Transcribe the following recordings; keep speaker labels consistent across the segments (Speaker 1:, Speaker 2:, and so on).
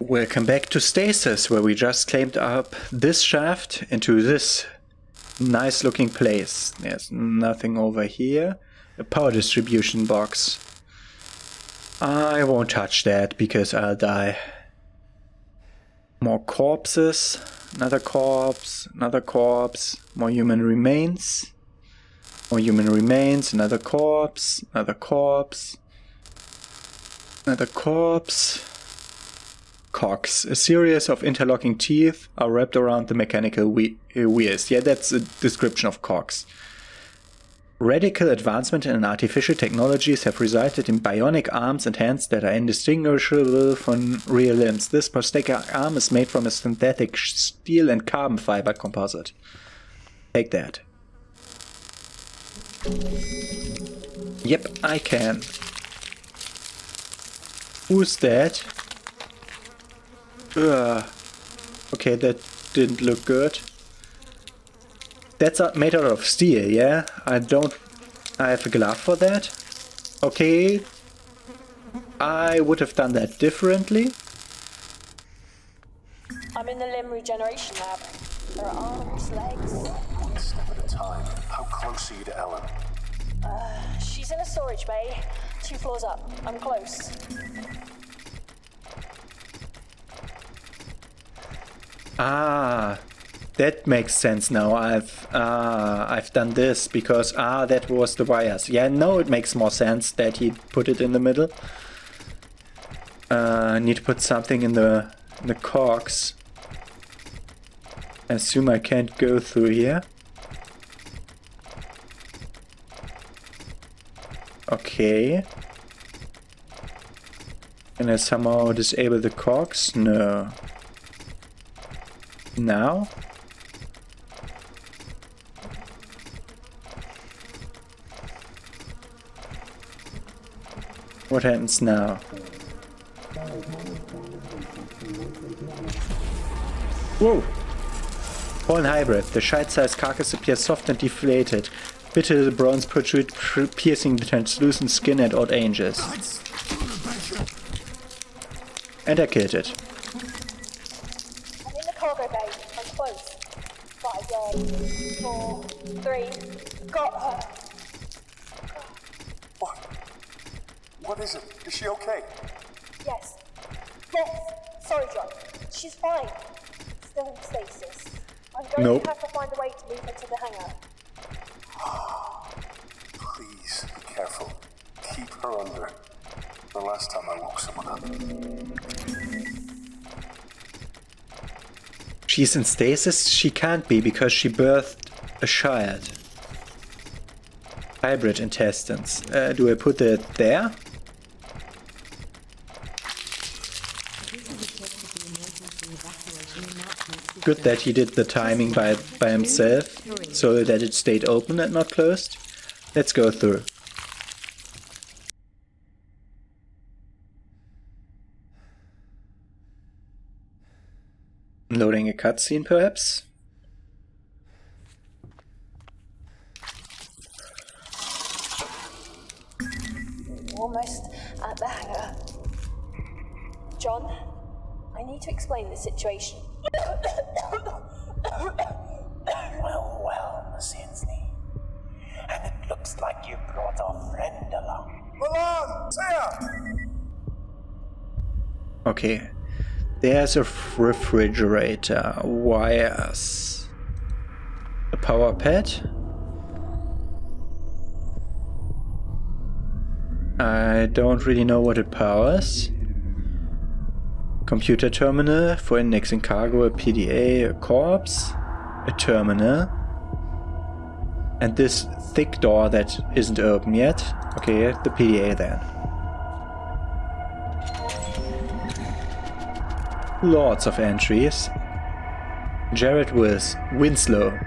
Speaker 1: Welcome back to Stasis, where we just climbed up this shaft into this nice looking place. There's nothing over here. A power distribution box. I won't touch that because I'll die. More corpses. Another corpse. Another corpse. More human remains. More human remains. Another corpse. Another corpse. Another corpse. Cogs. A series of interlocking teeth are wrapped around the mechanical wheels. Yeah, that's a description of cogs. Radical advancement in artificial technologies have resulted in bionic arms and hands that are indistinguishable from real limbs. This prosthetic arm is made from a synthetic steel and carbon fiber composite. Take that. Yep, I can. Who's that? Okay, that didn't look good. That's made out of steel, yeah? I have a glove for that. Okay. I would have done that differently.
Speaker 2: I'm in the limb regeneration lab. There are arms, legs.
Speaker 3: One step at a time. How close are you to Ellen?
Speaker 2: She's in a storage bay. 2 floors up. I'm close.
Speaker 1: Ah, that makes sense now. I've done this because that was the wires. Yeah, no, it makes more sense that he put it in the middle. I need to put something in the cogs. I assume I can't go through here. Okay. Can I somehow disable the cogs? No. Now? What happens now? Whoa! Fallen hybrid. The shite-sized carcass appears soft and deflated. Bitter bronze protrude, piercing the translucent skin at odd angles. And I killed it.
Speaker 2: Cargo bay. I'm close. 5, 4, 3. Got her.
Speaker 3: What? What is it? Is she okay?
Speaker 2: Yes. Yes. Sorry, John. She's fine. Still in stasis. I'm going to have to find a way to move her to the hangar.
Speaker 3: Please be careful. Keep her under. The last time I woke someone up.
Speaker 1: She's in stasis? She can't be because she birthed a child. Hybrid intestines. Do I put it there? Good that he did the timing by himself, so that it stayed open and not closed. Let's go through. Loading a cutscene, perhaps?
Speaker 2: Almost at the hangar. John, I need to explain the situation.
Speaker 4: Well, Miss Hensley. And it looks like you brought our friend along.
Speaker 3: Milan! Sam!
Speaker 1: Okay. There's a refrigerator, wires, a power pad. I don't really know what it powers. Computer terminal for indexing cargo, a PDA, a corpse, a terminal. And this thick door that isn't open yet. Okay, the PDA then. Lots of entries. Jared Winslow.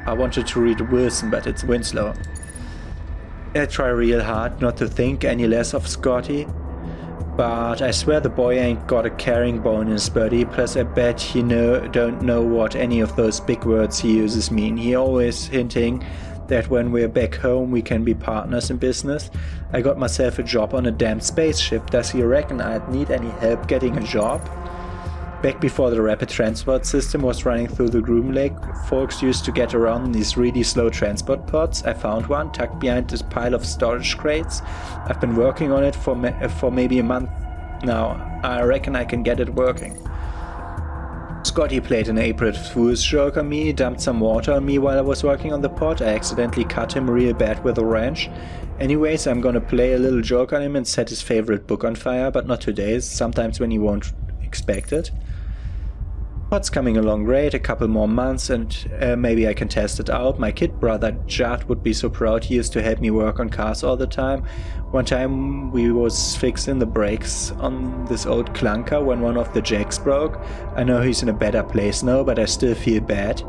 Speaker 1: I wanted to read Wilson, but it's Winslow. I try real hard not to think any less of Scotty, but I swear the boy ain't got a carrying bone in his body, plus I bet he don't know what any of those big words he uses mean. He always hinting that when we're back home we can be partners in business. I got myself a job on a damn spaceship. Does he reckon I'd need any help getting a job? Back before the rapid transport system was running through the Groomlake, folks used to get around in these really slow transport pods. I found one tucked behind this pile of storage crates. I've been working on it for maybe a month now. I reckon I can get it working. Scotty played an April Fool's joke on me, dumped some water on me while I was working on the pod. I accidentally cut him real bad with a wrench. Anyways, I'm gonna play a little joke on him and set his favorite book on fire, but not today, sometimes when he won't expect it. Pod's coming along great, a couple more months and maybe I can test it out. My kid brother Judd would be so proud. He used to help me work on cars all the time. One time we was fixing the brakes on this old clunker when one of the jacks broke. I know he's in a better place now, but I still feel bad.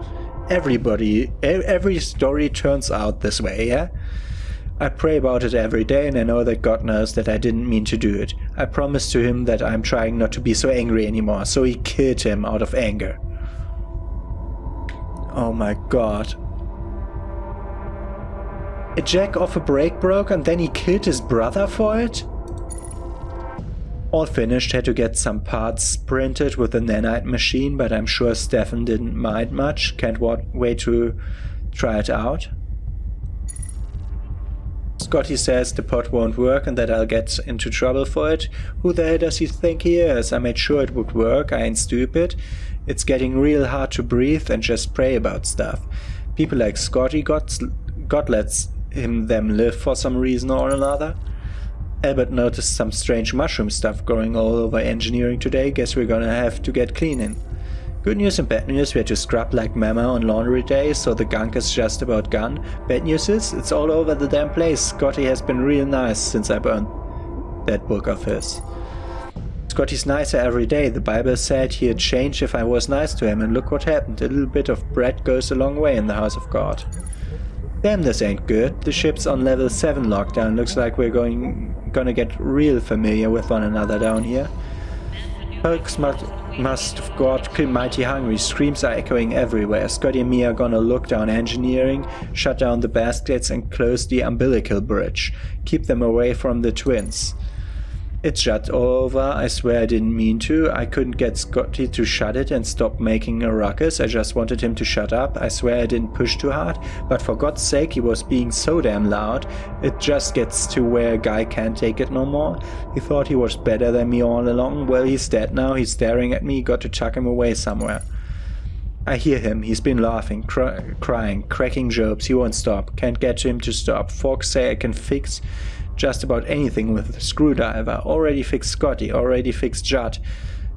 Speaker 1: Every story turns out this way, yeah? I pray about it every day and I know that God knows that I didn't mean to do it. I promised to him that I'm trying not to be so angry anymore, so he killed him out of anger. Oh my god. A jack off a brake broke and then he killed his brother for it? All finished, had to get some parts printed with the nanite machine, but I'm sure Stefan didn't mind much. Can't wait to try it out. Scotty says the pod won't work and that I'll get into trouble for it. Who the hell does he think he is? I made sure it would work, I ain't stupid. It's getting real hard to breathe and just pray about stuff. People like Scotty, God lets them live for some reason or another. Albert noticed some strange mushroom stuff growing all over engineering today. Guess we're gonna have to get cleaning. Good news and bad news, we had to scrub like mama on laundry day, so the gunk is just about gone. Bad news is, it's all over the damn place. Scotty has been real nice since I burned that book of his. Scotty's nicer every day. The Bible said he'd change if I was nice to him, and look what happened. A little bit of bread goes a long way in the house of God. Damn, this ain't good. The ship's on level 7 lockdown. Looks like we're gonna get real familiar with one another down here. Folks must have got mighty hungry. Screams are echoing everywhere. Scotty and me are gonna look down engineering, shut down the baskets and close the umbilical bridge. Keep them away from the twins. It's shut over. I swear I didn't mean to. I couldn't get Scotty to shut it and stop making a ruckus. I just wanted him to shut up. I swear I didn't push too hard, but for God's sake he was being so damn loud. It just gets to where a guy can't take it no more. He thought he was better than me all along. Well, he's dead now. He's staring at me. Got to chuck him away somewhere. I hear him. He's been laughing, crying, cracking jokes. He won't stop. Can't get him to stop. Folks say I can fix just about anything with a screwdriver. Already fixed Scotty, already fixed Judd.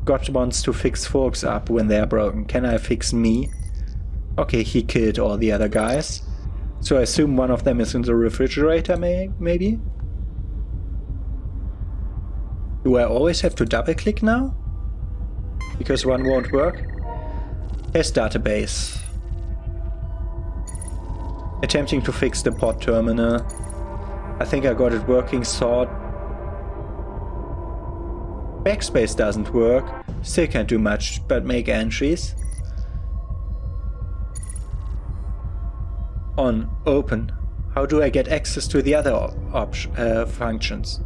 Speaker 1: God wants to fix folks up when they're broken. Can I fix me? Okay, he killed all the other guys. So I assume one of them is in the refrigerator, maybe? Do I always have to double click now? Because one won't work? Test database. Attempting to fix the pod terminal. I think I got it working, sort. Backspace doesn't work. Still can't do much but make entries. On, open. How do I get access to the other functions?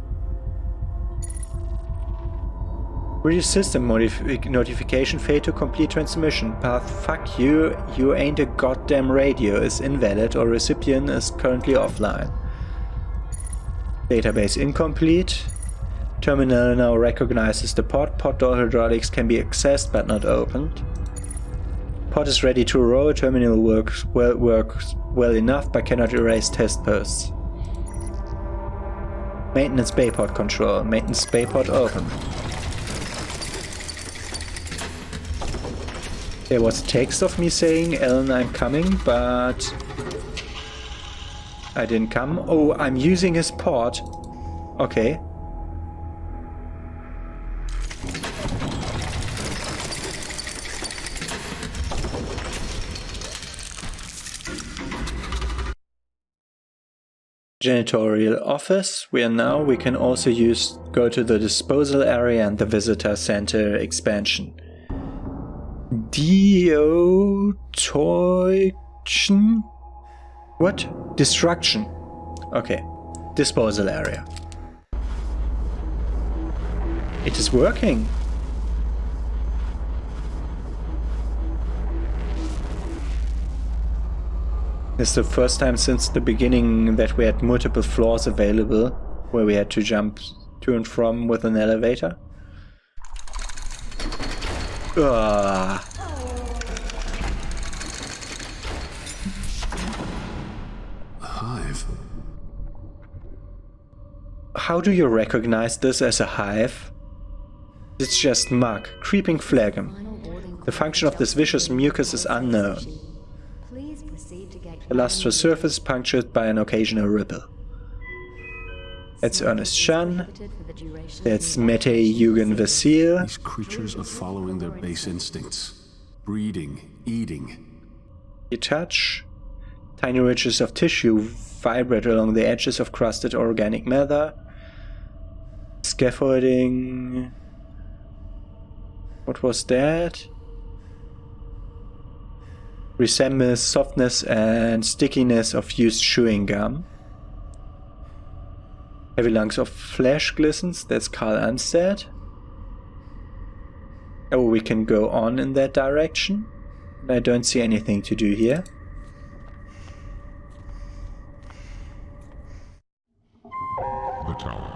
Speaker 1: Reduce system notification, fail to complete transmission. Path, fuck you, you ain't a goddamn radio is invalid or recipient is currently offline. Database incomplete. Terminal now recognizes the pod. Pod door hydraulics can be accessed but not opened. Pod is ready to roll. Terminal works well enough but cannot erase test posts. Maintenance bay pod control. Maintenance bay pod open. There was text of me saying, Ellen, I'm coming, but I didn't come. Oh, I'm using his pod. Okay. Janitorial office. We can also go to the disposal area and the visitor center expansion. Diotoichen? What? Destruction. Okay. Disposal area. It is working. It's the first time since the beginning that we had multiple floors available where we had to jump to and from with an elevator. Ugh.
Speaker 3: A hive.
Speaker 1: How do you recognize this as a hive? It's just mug, creeping phlegm. The function of this vicious mucus is unknown. The lustrous surface punctured by an occasional ripple. That's Ernest Shun. That's Mete Eugen Vasile.
Speaker 3: These creatures are following their base instincts. Breeding, eating.
Speaker 1: You touch. Tiny ridges of tissue vibrate along the edges of crusted organic matter. Scaffolding. What was that? Resembles softness and stickiness of used chewing gum. Heavy lungs of flesh glistens. That's Carl Anstead. Oh, we can go on in that direction. I don't see anything to do here.
Speaker 5: The tower.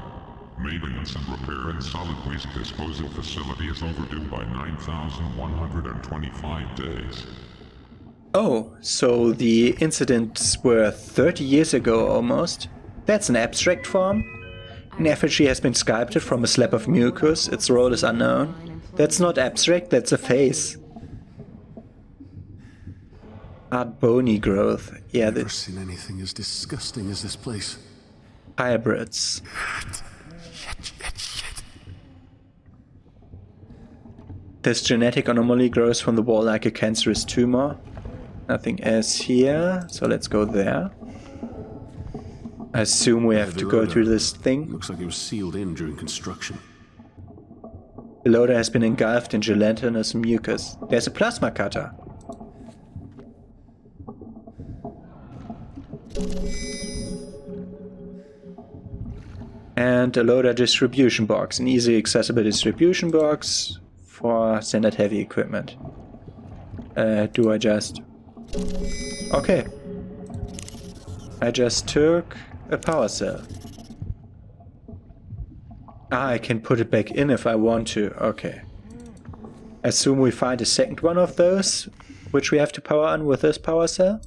Speaker 5: Maintenance and repair and solid waste disposal facility is overdue by 9,125 days.
Speaker 1: Oh, so the incidents were 30 years ago almost. That's an abstract form. An effigy has been sculpted from a slab of mucus. Its role is unknown. That's not abstract, that's a face. Art bony growth. Yeah,
Speaker 3: Never seen anything as disgusting as this place.
Speaker 1: hybrids. This genetic anomaly grows from the wall like a cancerous tumor. Nothing else here, so let's go there. I assume we have to go through this thing.
Speaker 3: Looks like it was sealed in during construction.
Speaker 1: The loader has been engulfed in gelatinous mucus. There's a plasma cutter. And a loader distribution box. An easily accessible distribution box for standard heavy equipment. Do I just... Okay. I just took a power cell. Ah, I can put it back in if I want to. Okay. Assume we find a second one of those, which we have to power on with this power cell.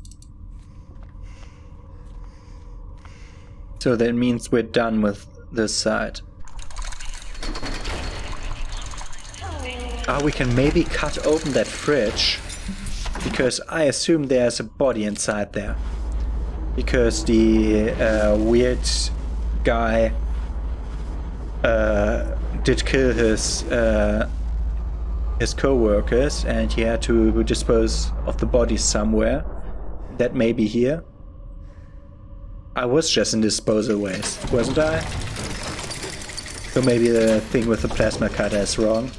Speaker 1: So that means we're done with this side. Ah, we can maybe cut open that fridge, because I assume there's a body inside there. Because the weird guy did kill his co-workers, and he had to dispose of the bodies somewhere. That may be here. I was just in disposal waste, wasn't I? So maybe the thing with the plasma cutter is wrong.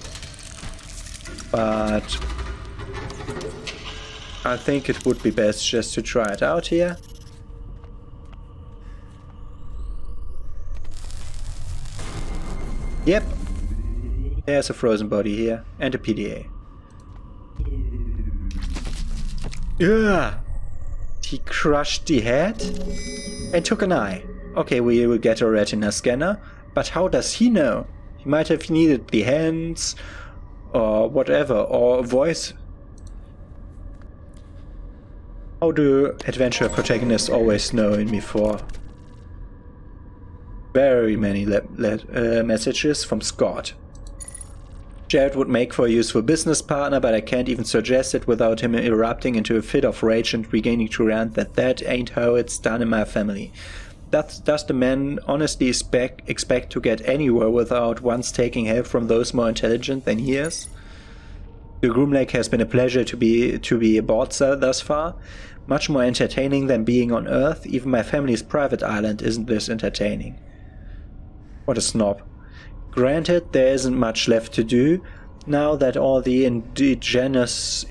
Speaker 1: But I think it would be best just to try it out here. Yep. There's a frozen body here and a PDA. Yeah. He crushed the head and took an eye. Okay, we will get a retina scanner, but how does he know? He might have needed the hands or whatever, or a voice. How do adventure protagonists always know in before? Very many messages from Scott. Jared would make for a useful business partner, but I can't even suggest it without him erupting into a fit of rage and beginning to rant that ain't how it's done in my family. Does the man honestly expect to get anywhere without once taking help from those more intelligent than he is? The Groomlake has been a pleasure to be aboard thus far. Much more entertaining than being on Earth. Even my family's private island isn't this entertaining. What a snob. Granted, there isn't much left to do, now that all the indigenous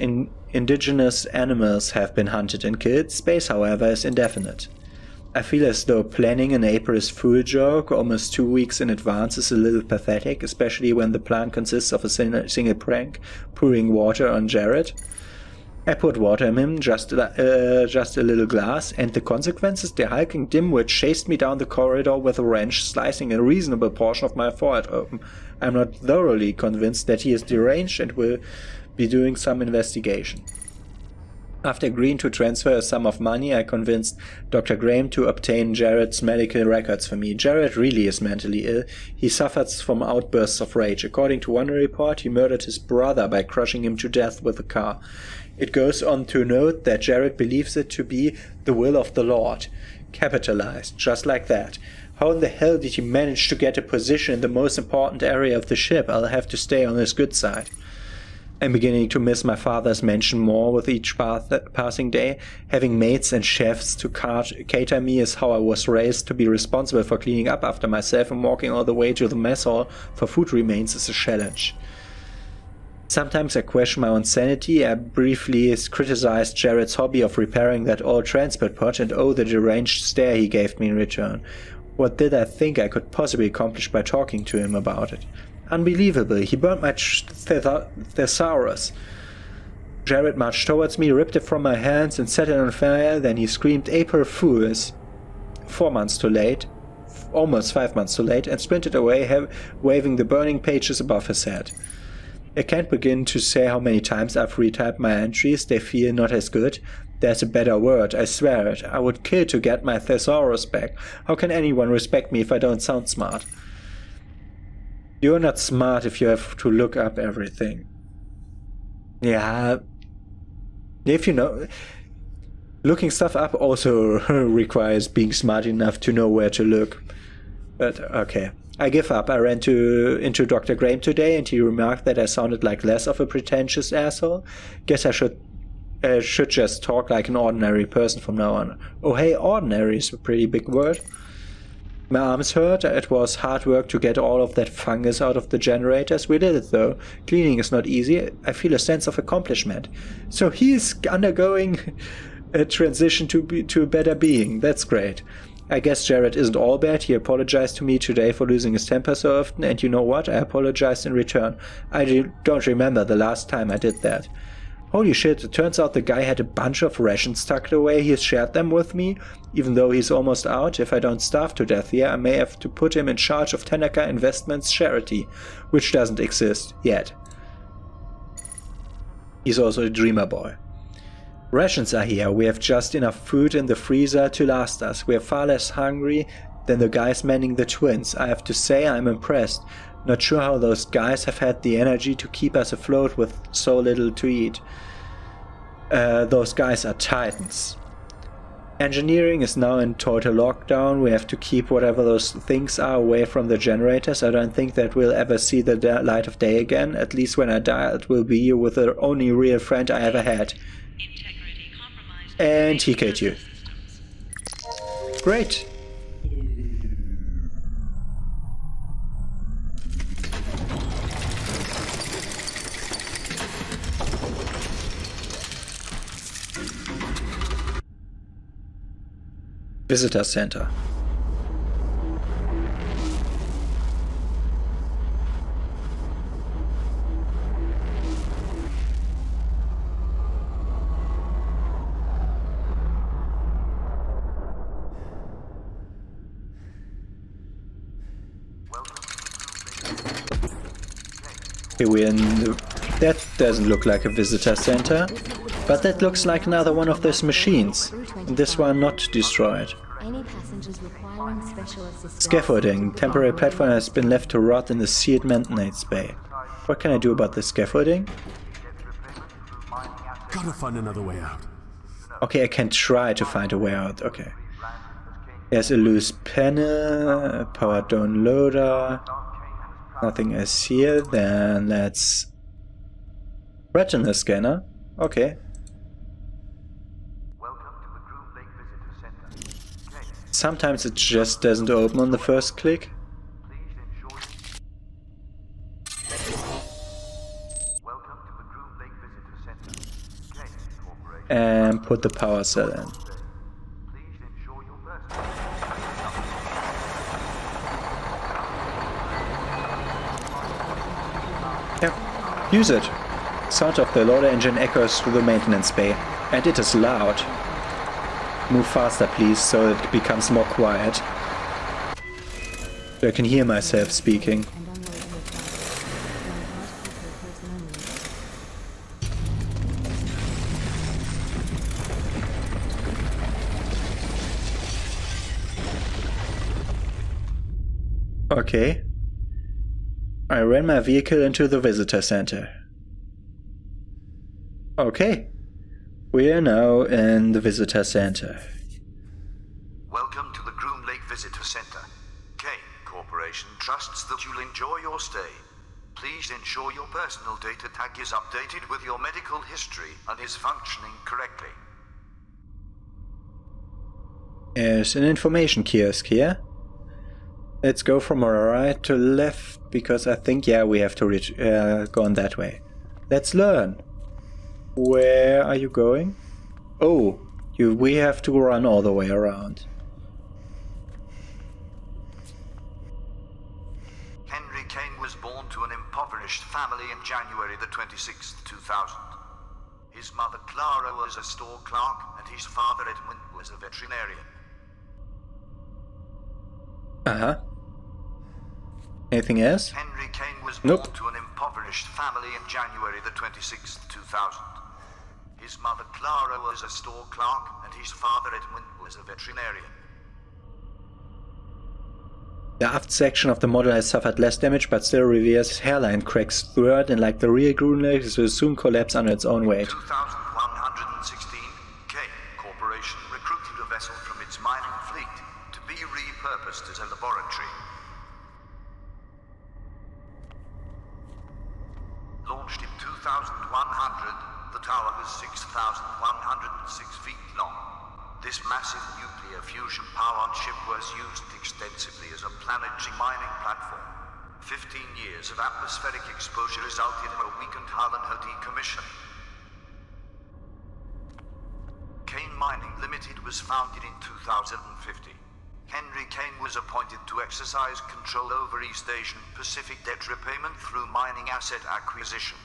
Speaker 1: indigenous animals have been hunted and killed. Space, however, is indefinite. I feel as though planning an April's Fool joke almost 2 weeks in advance is a little pathetic, especially when the plan consists of a single prank, pouring water on Jared. I poured water on him, just a little glass, and the consequences? The hulking dimwit chased me down the corridor with a wrench, slicing a reasonable portion of my forehead open. I'm not thoroughly convinced that he is deranged and will be doing some investigation. After agreeing to transfer a sum of money, I convinced Dr. Graham to obtain Jared's medical records for me. Jared really is mentally ill. He suffers from outbursts of rage. According to one report, he murdered his brother by crushing him to death with a car. It goes on to note that Jared believes it to be the will of the Lord. Capitalized, just like that. How in the hell did he manage to get a position in the most important area of the ship? I'll have to stay on his good side. I'm beginning to miss my father's mansion more with each passing day. Having maids and chefs to cater me is how I was raised. To be responsible for cleaning up after myself and walking all the way to the mess hall for food remains is a challenge. Sometimes I question my own sanity. I briefly criticized Jared's hobby of repairing that old transport pod and the deranged stare he gave me in return. What did I think I could possibly accomplish by talking to him about it? Unbelievable, he burned my thesaurus. Jared marched towards me, ripped it from my hands and set it on fire, then he screamed, "April Fools!" 4 months too late, almost 5 months too late, and sprinted away, waving the burning pages above his head. I can't begin to say how many times I've retyped my entries. They feel not as good. There's a better word, I swear it. I would kill to get my thesaurus back. How can anyone respect me if I don't sound smart? You're not smart if you have to look up everything. Yeah. If you know... Looking stuff up also requires being smart enough to know where to look. But, okay. I give up. I ran into Dr. Graham today and he remarked that I sounded like less of a pretentious asshole. Guess I should just talk like an ordinary person from now on. Oh hey, ordinary is a pretty big word. My arms hurt. It was hard work to get all of that fungus out of the generators. We did it though. Cleaning is not easy. I feel a sense of accomplishment. So he's undergoing a transition to a better being. That's great. I guess Jared isn't all bad. He apologized to me today for losing his temper so often, and you know what? I apologized in return. I don't remember the last time I did that. Holy shit, it turns out the guy had a bunch of rations tucked away. He shared them with me, even though he's almost out. If I don't starve to death here, I may have to put him in charge of Tanaka Investments charity, which doesn't exist yet. He's also a dreamer boy. Rations are here. We have just enough food in the freezer to last us. We are far less hungry than the guys manning the twins. I have to say I'm impressed. Not sure how those guys have had the energy to keep us afloat with so little to eat. Those guys are titans. Engineering is now in total lockdown. We have to keep whatever those things are away from the generators. I don't think that we'll ever see the light of day again. At least when I die, it will be with the only real friend I ever had. And he killed you. Great. Visitor Center. Here we're in the... That doesn't look like a visitor center, but that looks like another one of those machines. This one not destroyed. Scaffolding. Temporary platform has been left to rot in the sealed maintenance bay. What can I do about the scaffolding?
Speaker 6: Gotta find another way out.
Speaker 1: Okay, I can try to find a way out. Okay. There's a loose panel, power down loader. Nothing is here. Then let's... Retina scanner. Okay. Sometimes it just doesn't open on the first click.
Speaker 7: Welcome to the Groomlake Visitor Center.
Speaker 1: and put the power cell in. Yep, use it. Sound of the loader engine echoes through the maintenance bay, and it is loud. Move faster, please, so it becomes more quiet. I can hear myself speaking. Okay. I ran my vehicle into the visitor center. Okay. We are now in the visitor center.
Speaker 6: Welcome to the Groomlake Visitor Center. Kane Corporation trusts that you'll enjoy your stay. Please ensure your personal data tag is updated with your medical history and is functioning correctly.
Speaker 1: There's an information kiosk here. Let's go from right to left, because I think, yeah, we have to go on that way. Let's learn. Where are you going? Oh, we have to run all the way around.
Speaker 6: Henry Kane was born to an impoverished family in January the 26th, 2000. His mother Clara was a store clerk and his father Edmund was a veterinarian.
Speaker 1: Uh-huh. Anything else?
Speaker 6: Henry Kane was born to an impoverished family in January the 26th, 2000. His mother Clara was a store clerk and his father Edmund was a veterinarian.
Speaker 1: The aft section of the model has suffered less damage, but still reveals hairline cracks throughout, and like the rear Groomlake, it will soon collapse under its own weight.
Speaker 6: 2116, Kane Corporation recruited a vessel from its mining fleet to be repurposed as a laboratory. Launched in 2100, the tower was 6,106 feet long. This massive nuclear fusion-powered ship was used extensively as a planetary mining platform. 15 years of atmospheric exposure resulted in a weakened hull and her decommissioning. Kane Mining Limited was founded in 2050. Henry Kane was appointed to exercise control over East Asian Pacific debt repayment through mining asset acquisition.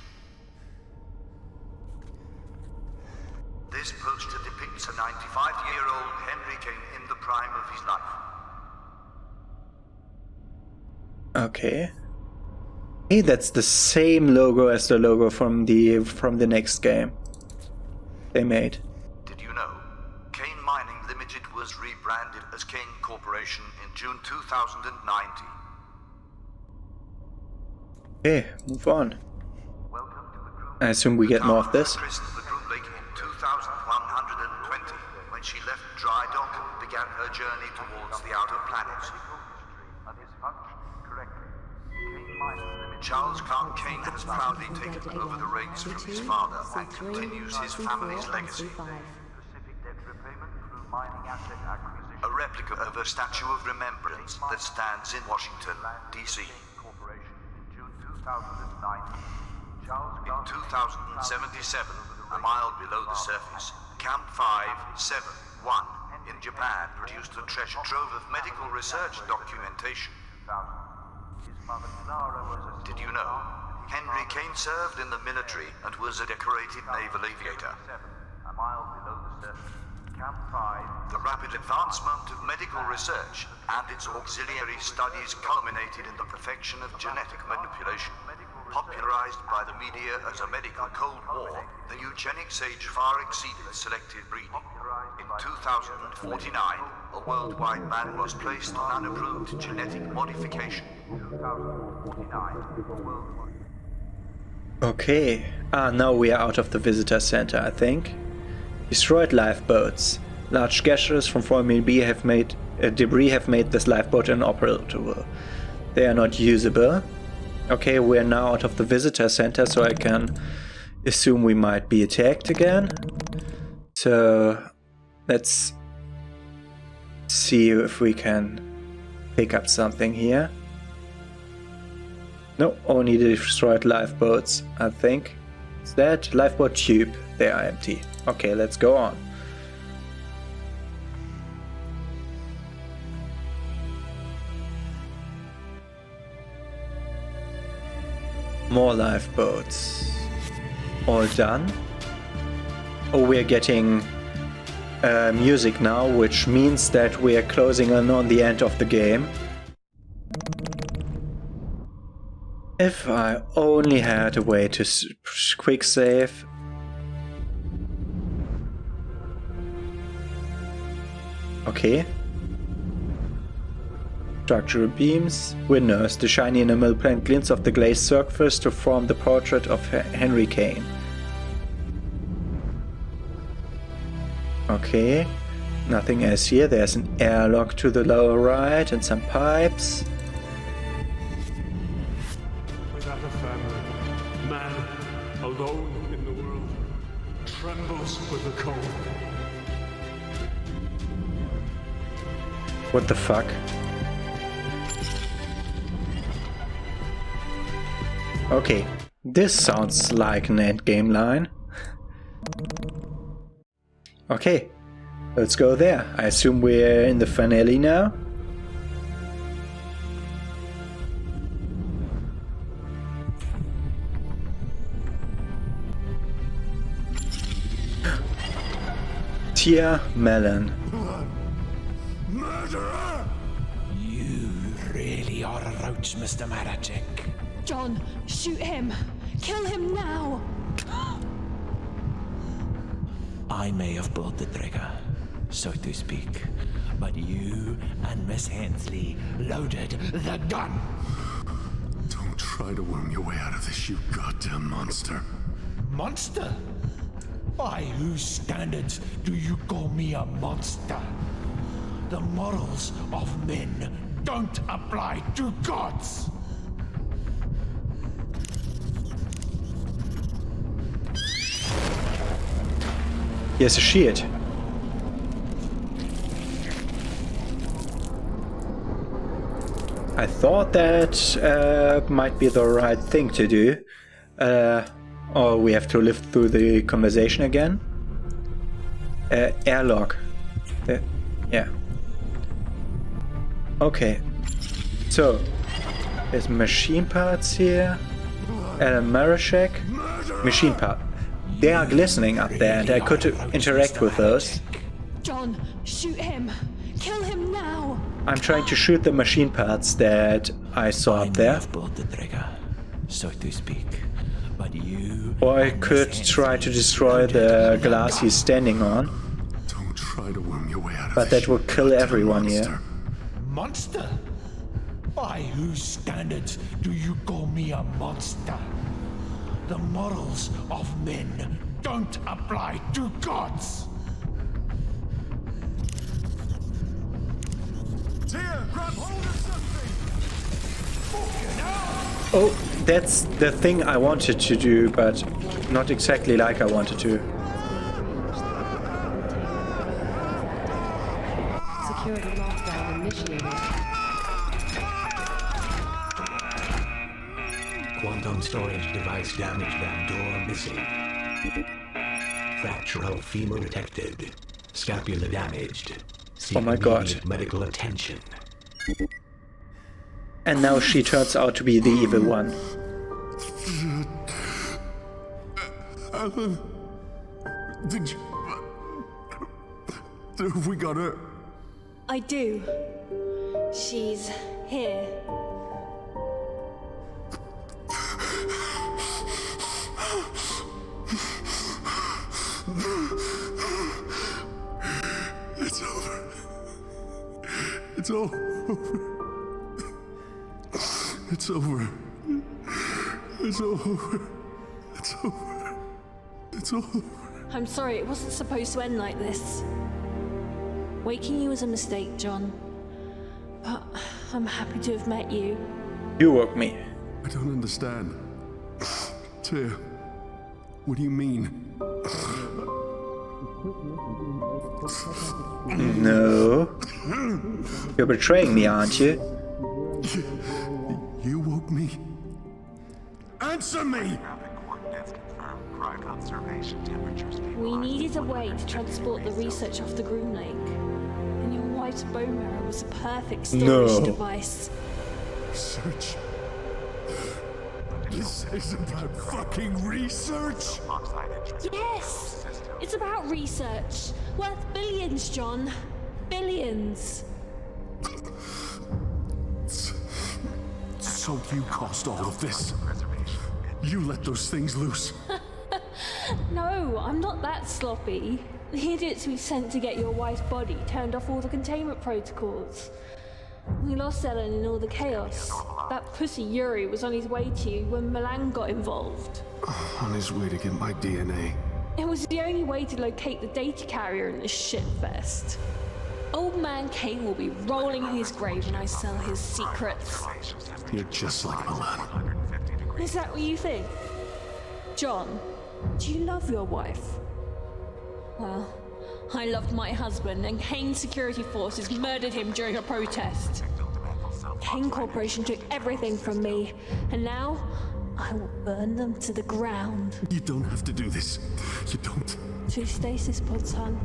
Speaker 6: This poster depicts a 95-year-old Henry Kane in the prime of his life.
Speaker 1: Okay. Hey, that's the same logo as the logo from the next game they made.
Speaker 6: Did you know? Kane Mining Limited was rebranded as Kane Corporation in June 2019.
Speaker 1: Okay, move on.
Speaker 6: Welcome to the Groomlake.
Speaker 1: I assume we get more of this.
Speaker 6: Christened the Groomlake in 2120 when she left dry dock and began her journey towards the outer planets. Charles Clark Kane has proudly taken over the reins from his father and continues his family's legacy. A replica of a statue of remembrance that stands in Washington, D.C. In 2077, a mile below the surface, Camp 571 in Japan produced a treasure trove of medical research documentation. Did you know? Henry Kane served in the military and was a decorated naval aviator. The rapid advancement of medical research and its auxiliary studies culminated in the perfection of genetic manipulation. Popularized by the media as a medical Cold War, the eugenics age far exceeded selective breeding. In 2049, a worldwide ban was placed on unapproved genetic modification.
Speaker 1: Okay. Now we are out of the visitor center, I think. Destroyed lifeboats. Large gashes from Formula B have made debris have made this lifeboat inoperable. They are not usable. Okay, we are now out of the visitor center, so I can assume we might be attacked again. So let's see if we can pick up something here. No, only the destroyed lifeboats, I think. What's that? Lifeboat tube. They are empty. Okay, let's go on. More lifeboats. All done. Oh, we're getting music now, which means that we are closing in on the end of the game. If I only had a way to quick save. Okay. Structural beams, windows. The shiny enamel plane glints off the glazed surface to form the portrait of Henry Kane. Okay, nothing else here. There's an airlock to the lower right and some pipes.
Speaker 7: Without a family, man, alone in the world, trembles with the cold.
Speaker 1: What the fuck? Okay, this sounds like an endgame line. Okay, let's go there. I assume we're in the finale now. Tia Melon.
Speaker 3: Murderer!
Speaker 4: You really are a roach, Mr. Maracheck.
Speaker 8: John, shoot him! Kill him now!
Speaker 4: I may have pulled the trigger, so to speak, but you and Miss Hensley loaded the gun.
Speaker 3: Don't try to worm your way out of this, you goddamn monster.
Speaker 4: Monster? By whose standards do you call me a monster? The morals of men don't apply to gods.
Speaker 1: Here's a shield. I thought that might be the right thing to do. Or we have to live through the conversation again. Airlock. Yeah. Okay. So, there's machine parts here. Maracheck. Machine part. They are glistening up there and I could interact with those.
Speaker 8: John, shoot him! Kill him now!
Speaker 1: I'm trying to shoot the machine parts that I saw up there.
Speaker 4: Pulled the trigger, so to speak, but you.
Speaker 1: Or I could try to destroy the glass he's standing on.
Speaker 3: Don't try to worm your way out of
Speaker 1: But
Speaker 3: this,
Speaker 1: that would kill everyone here.
Speaker 4: Monster? By whose standards do you call me a monster? The morals of men don't apply to gods.
Speaker 3: Tia, grab hold of something!
Speaker 1: Oh, that's the thing I wanted to do, but not exactly like I wanted to.
Speaker 9: Security lockdown initiated.
Speaker 10: Quantum storage device damaged and door missing. Fracture of femur detected. Scapula damaged. Seek
Speaker 1: Oh my god.
Speaker 10: immediate medical attention.
Speaker 1: And now she turns out to be the evil one.
Speaker 3: Alan, did you... Have we got her?
Speaker 8: I do. She's here.
Speaker 3: It's over. It's all over. It's over. It's over. It's over. It's over.
Speaker 8: I'm sorry, it wasn't supposed to end like this. Waking you was a mistake, John. But I'm happy to have met you.
Speaker 1: You woke me.
Speaker 3: I don't understand. Tia, what do you mean?
Speaker 1: No. You're betraying me, aren't you?
Speaker 3: You woke me? Answer me!
Speaker 8: We needed a way to transport the research off the Groomlake, and your wife's bone marrow was a perfect storage device.
Speaker 4: Research? This is about fucking research?
Speaker 8: Yes! It's about research. Worth billions, John. Billions.
Speaker 4: So you caused all of this? You let those things loose?
Speaker 8: No, I'm not that sloppy. The idiots we sent to get your wife's body turned off all the containment protocols. We lost Ellen in all the chaos. That pussy Yuri was on his way to you when Milan got involved.
Speaker 4: On his way to get my DNA.
Speaker 8: It was the only way to locate the data carrier in this shitfest. Old man Kane will be rolling in his grave when I sell his secrets.
Speaker 4: You're just like Milan.
Speaker 8: Is that what you think? John, do you love your wife? Well, I loved my husband, and Kane's security forces murdered him during a protest. Kane Corporation took everything from me, and now I will burn them to the ground.
Speaker 4: You don't have to do this. You don't.
Speaker 8: 2 stasis pods, son.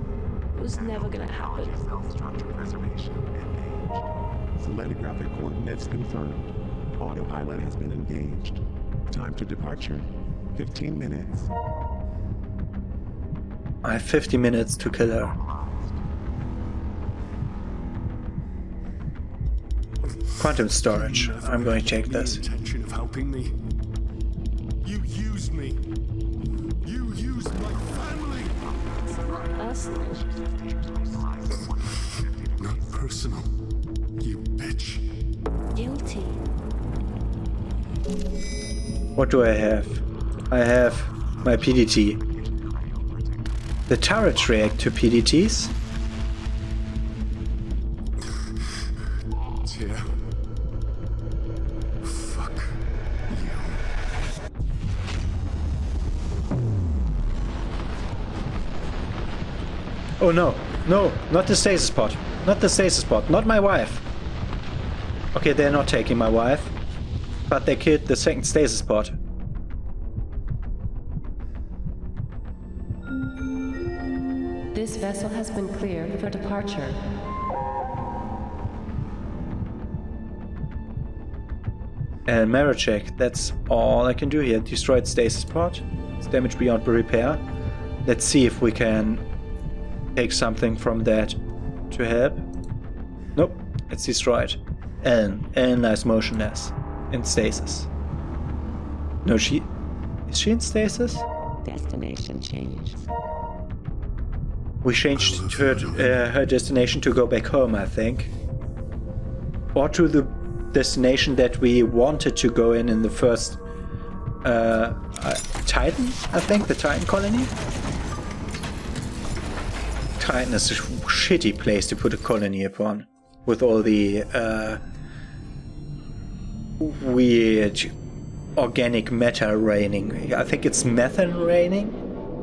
Speaker 8: It was never gonna happen.
Speaker 11: Selenographic coordinates confirmed. Autopilot has been engaged. Time to departure. 15 minutes.
Speaker 1: I have 50 minutes to kill her. Quantum storage. I'm going to check this.
Speaker 4: Intention of helping me. You used me. You used my family.
Speaker 8: Personal.
Speaker 4: Not personal. You bitch.
Speaker 8: Guilty.
Speaker 1: What do I have? I have my PDT. The turrets react to PDTs.
Speaker 4: Yeah. Fuck you.
Speaker 1: Oh no, no, not the stasis pod. Not the stasis pod, not my wife. Okay, they're not taking my wife, but they killed the second stasis pod.
Speaker 9: This vessel has been cleared for departure.
Speaker 1: And Maracheck, that's all I can do here. Destroyed stasis pod. It's damage beyond repair. Let's see if we can take something from that to help. Nope, it's destroyed. Ellen lies motionless in stasis. No, is she in stasis?
Speaker 12: Destination changed.
Speaker 1: We changed her destination to go back home, I think. Or to the destination that we wanted to go in the first Titan, I think, the Titan colony. Titan is a shitty place to put a colony upon, with all the weird organic matter raining. I think it's methane raining,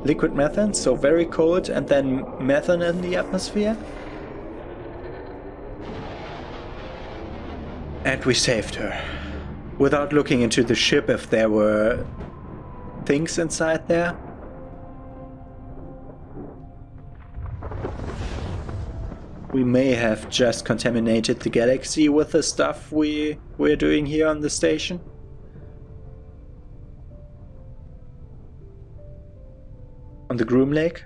Speaker 1: liquid methane, so very cold, and then methane in the atmosphere. And we saved her, without looking into the ship if there were things inside there. We may have just contaminated the galaxy with the stuff we're doing here on the station. On the Groomlake?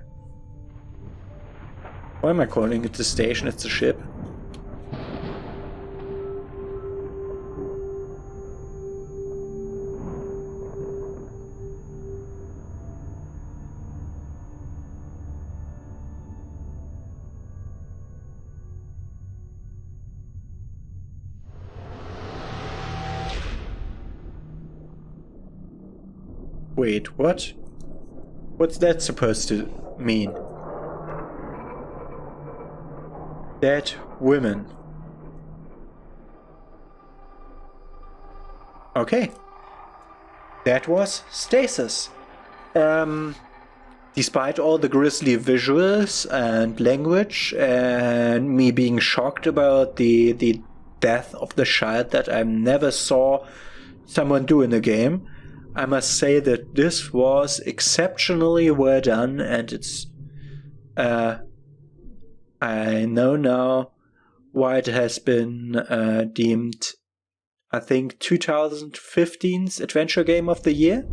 Speaker 1: Why am I calling it the station? It's a ship. Wait, what? What's that supposed to mean? Dead women. Okay. That was Stasis. Despite all the grisly visuals and language and me being shocked about the death of the child that I never saw someone do in the game, I must say that this was exceptionally well done, and it's I know now why it has been deemed, I think, 2015's Adventure Game of the Year.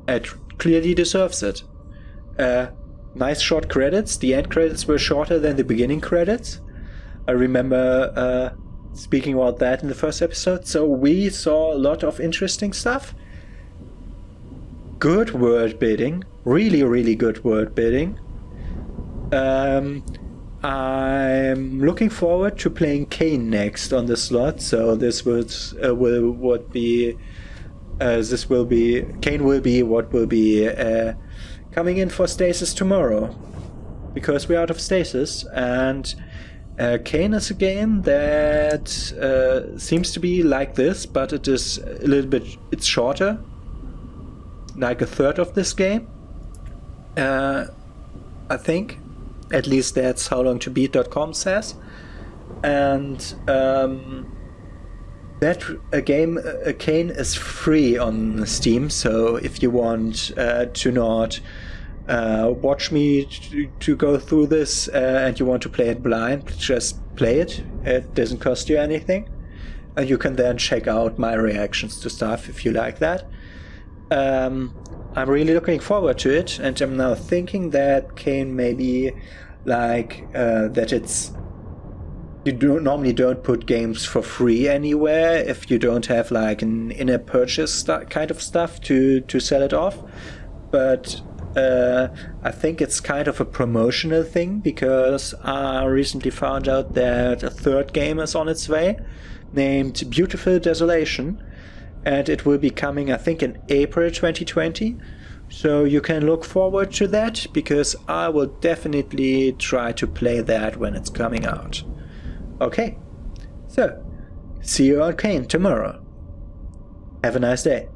Speaker 1: It clearly deserves it. Nice short credits. The end credits were shorter than the beginning credits. I remember speaking about that in the first episode. So we saw a lot of interesting stuff. Good world building. Really, really good world building. I'm looking forward to playing Kane next on the slot. So this Kane will be what will be coming in for Stasis tomorrow, because we're out of Stasis, and Kane is a game that seems to be like this, but it is a little bit, it's shorter, like a third of this game. I think, at least that's how long to beat.com says, and that Kane is free on Steam, so if you want to not watch me to go through this and you want to play it blind, just play it. It doesn't cost you anything, and you can then check out my reactions to stuff if you like that. I'm really looking forward to it, and I'm now thinking that Kane maybe like that it's. You normally don't put games for free anywhere if you don't have like an in-app purchase kind of stuff to sell it off. But I think it's kind of a promotional thing, because I recently found out that a third game is on its way named Beautiful Desolation, and it will be coming, I think, in April 2020. So you can look forward to that, because I will definitely try to play that when it's coming out. Okay, so see you on Kane tomorrow. Have a nice day.